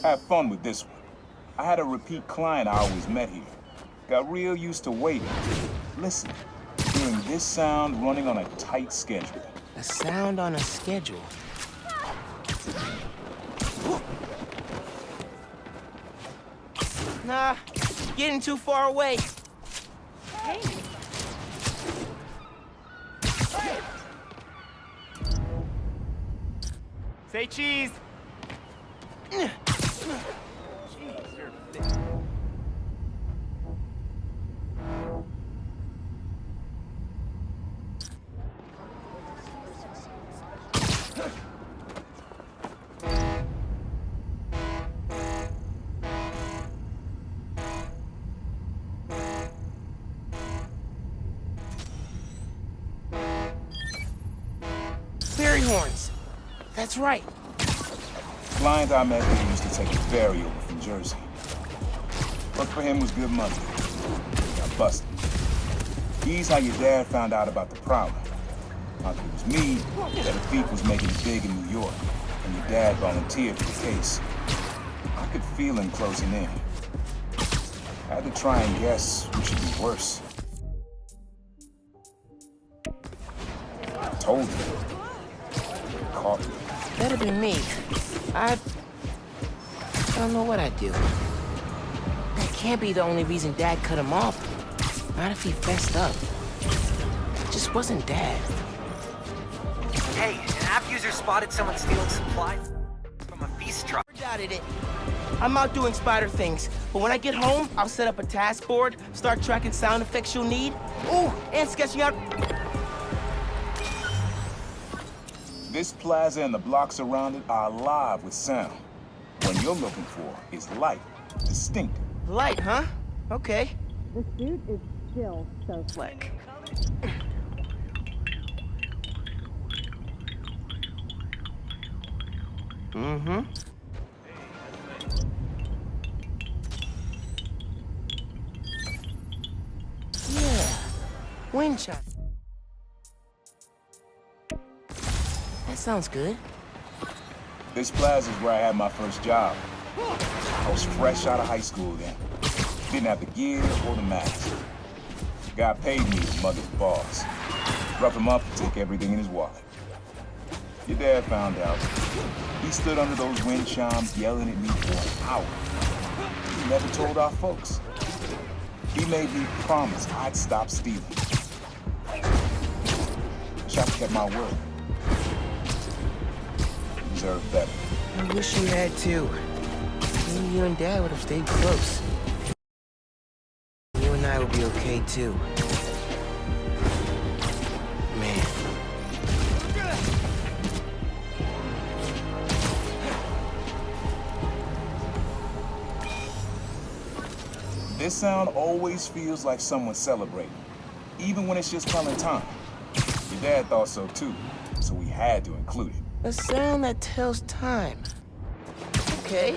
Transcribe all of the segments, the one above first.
Have fun with this one. I had a repeat client I always met here. Got real used to waiting. Listen, hearing this sound running on a tight schedule. A sound on a schedule. Nah, getting too far away. Hey. Say cheese. Jeez, You're thick. Berry horns. That's right. Client I met here used to take a ferry over from Jersey. Work for him was good money. Got busted. He's how your dad found out about the Prowler. Not that it was me, that a thief was making it big in New York, and your dad volunteered for the case. I could feel him closing in. I had to try and guess which should be worse. I told him. He caught me. That'd be me. I don't know what I'd do. That can't be the only reason Dad cut him off. Not if he fessed up. It just wasn't Dad. Hey, an app user spotted someone stealing supplies from a feast truck. Doubted it. I'm out doing spider things, but when I get home, I'll set up a task board, start tracking sound effects you'll need. Ooh, and sketching out. This plaza and the blocks around it are alive with sound. What you're looking for is light, distinct. Light, huh? Okay. The suit is still so slick. Mm-hmm. Yeah. Wind chime. That sounds good. This plaza is where I had my first job. I was fresh out of high school then. Didn't have the gear or the mask. The guy paid me to mug his boss. Rough him up and take everything in his wallet. Your dad found out. He stood under those wind chimes yelling at me for an hour. He never told our folks. He made me promise I'd stop stealing. Wish I'd kept my word. Deserve better. I wish you had too. Maybe you and Dad would have stayed close. You and I would be okay too. Man. This sound always feels like someone's celebrating, even when it's just telling time. Your dad thought so too, so we had to include it. A sound that tells time. Okay.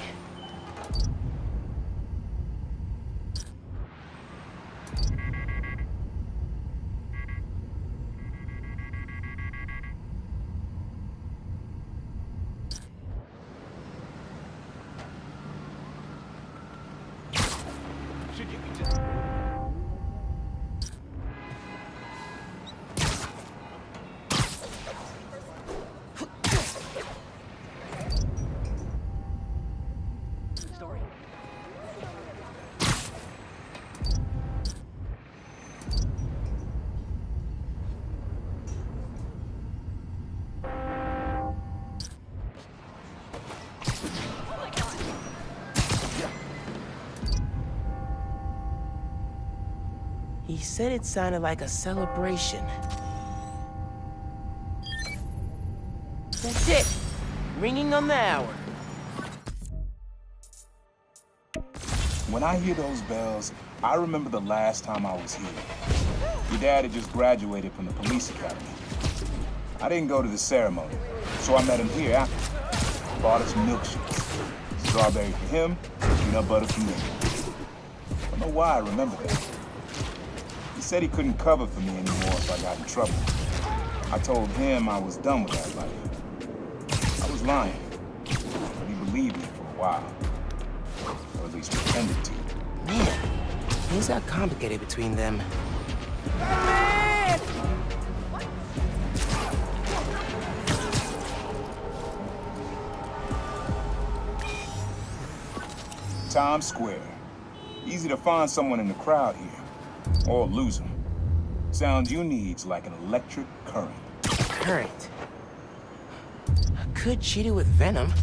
Should you just... Story? He said it sounded like a celebration. That's it. Ringing on the hour. When I hear those bells, I remember the last time I was here. Your dad had just graduated from the police academy. I didn't go to the ceremony, so I met him here after. Bought us milkshakes. Strawberry for him, peanut butter for me. I don't know why I remember that. He said he couldn't cover for me anymore if I got in trouble. I told him I was done with that life. I was lying, but he believed me for a while. or at least pretended to. Man, things got complicated between them. Times Square. Easy to find someone in the crowd here. Or lose them. Sounds you need's like an electric current. Current. I could cheat it with venom.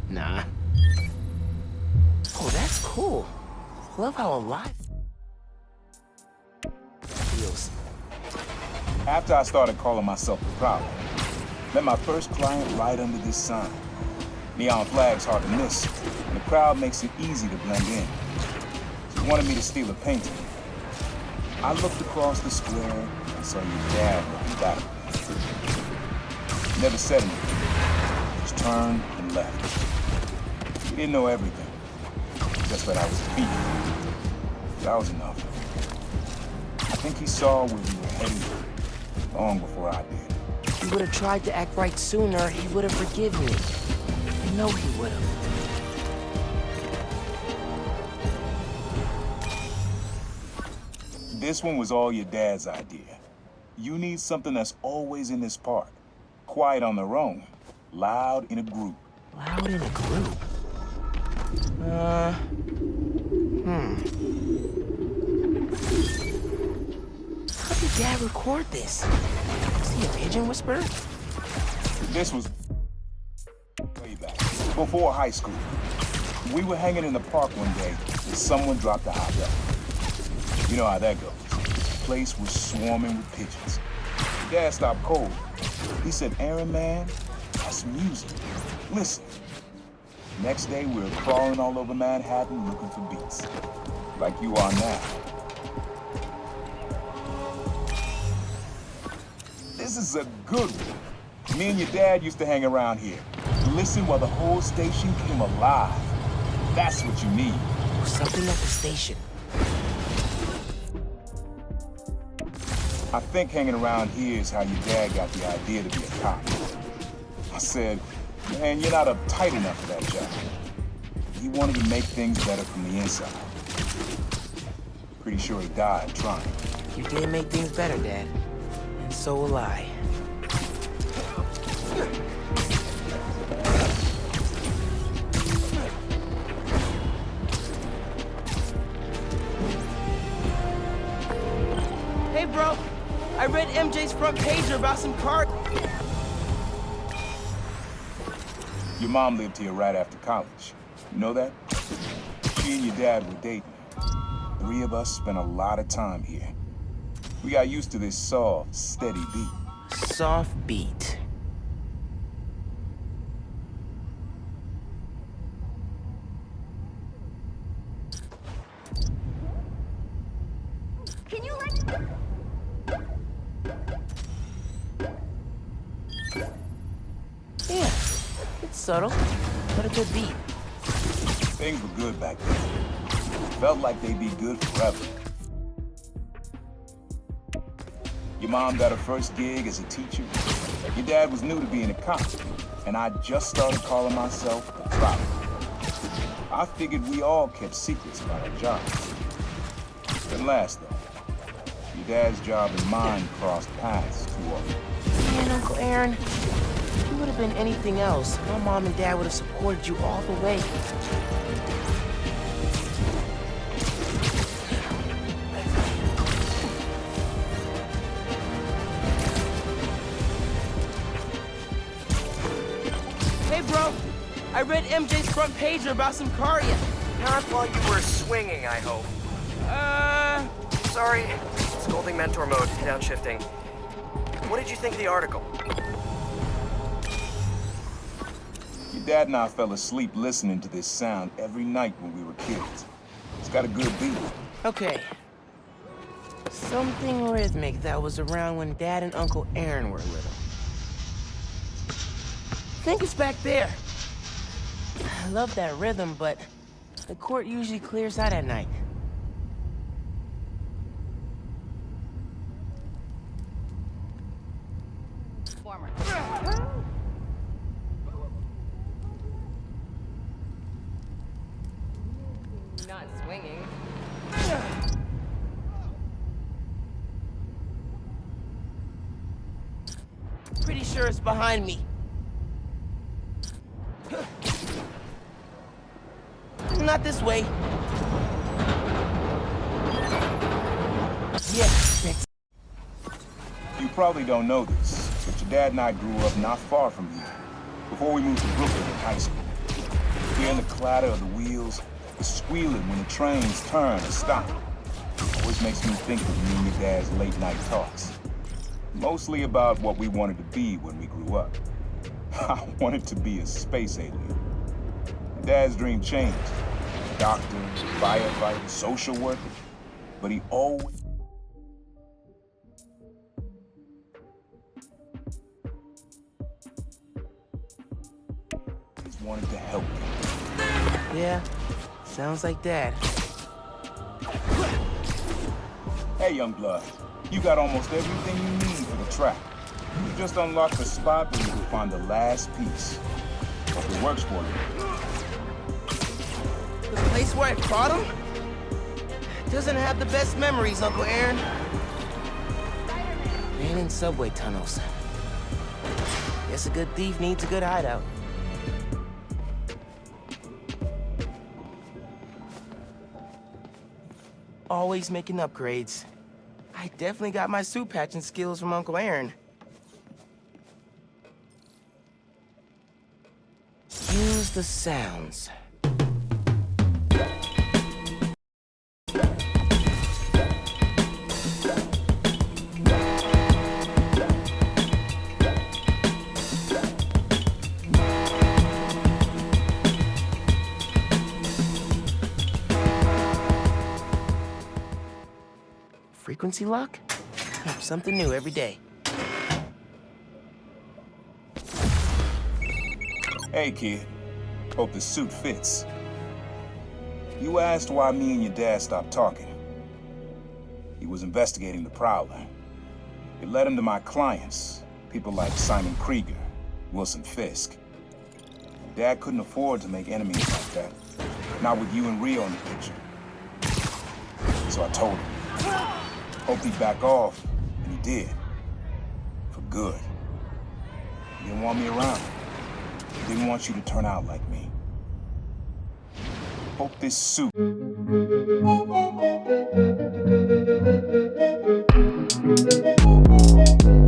Nah. Oh, that's cool. Love how alive feels. After I started calling myself the Prowler, met my first client right under this sign. Neon flag's hard to miss, and the crowd makes it easy to blend in. She wanted me to steal a painting. I looked across the square and saw your dad looking back. Never said anything. Just turned and left. He didn't know everything. Just that I was a thief. That was enough. I think he saw where we were heading long before I did. If he would have tried to act right sooner, he would have forgiven me. I know he would have. This one was all your dad's idea. You need something that's always in this park. Quiet on their own. Loud in a group. Loud in a group? How did Dad record this? Is he a pigeon whisperer? This was way back, before high school. We were hanging in the park one day and someone dropped a hot dog. You know how that goes. The place was swarming with pigeons. Dad stopped cold. He said, "Aaron, man, that's music. Listen." Next day, we were crawling all over Manhattan looking for beats. Like you are now. This is a good one. Me and your dad used to hang around here. Listen while the whole station came alive. That's what you need. Something at the station. I think hanging around here is how your dad got the idea to be a cop. I said, "Man, you're not uptight enough for that job." He wanted to make things better from the inside. Pretty sure he died trying. You did make things better, Dad. And so will I. Hey, bro. I read MJ's front page about some car. Your mom lived here right after college. You know that? She and your dad were dating. 3 of us spent a lot of time here. We got used to this soft, steady beat. Soft beat. Can you let... Yeah, it's subtle, but a good beat. Things were good back then. Felt like they'd be good forever. Your mom got her first gig as a teacher. Your dad was new to being a cop, and I just started calling myself the Prowler. I figured we all kept secrets about our jobs. Didn't last, though. Your dad's job and mine crossed paths too often. Man, Uncle Aaron, if you would have been anything else, my mom and dad would have supported you all the way. Hey, bro. I read MJ's front page about some car. Not while you were swinging, I hope. Sorry. Scolding mentor mode, downshifting. What did you think of the article? Your dad and I fell asleep listening to this sound every night when we were kids. It's got a good beat. Okay. Something rhythmic that was around when Dad and Uncle Aaron were little. I think it's back there. I love that rhythm, but the court usually clears out at night. Former. swinging. Pretty sure it's behind me. Not this way. Yes, that's... You probably don't know this, but your dad and I grew up not far from here, before we moved to Brooklyn in high school. Hearing the clatter of the wheels, the squealing when the trains turn or stop, always makes me think of me and your dad's late-night talks. Mostly about what we wanted to be when we grew up. I wanted to be a space alien. Dad's dream changed. Doctor, firefighter, social worker. But he always wanted to help me. Yeah, sounds like Dad. Hey, young blood. You got almost everything you need for the trap. You just unlocked the spot where you can find the last piece. Hope it works for you. The place where I caught him doesn't have the best memories, Uncle Aaron. Man in subway tunnels. Guess a good thief needs a good hideout. Always making upgrades. I definitely got my suit patching skills from Uncle Aaron. Use the sounds. Frequency lock? Something new every day. Hey, kid. Hope the suit fits. You asked why me and your dad stopped talking. He was investigating the Prowler. It led him to my clients, people like Simon Krieger, Wilson Fisk. Dad couldn't afford to make enemies like that. Not with you and Rio in the picture. So I told him. Hoped he'd back off, and he did. For good. He didn't want me around. He didn't want you to turn out like me. Hope this suit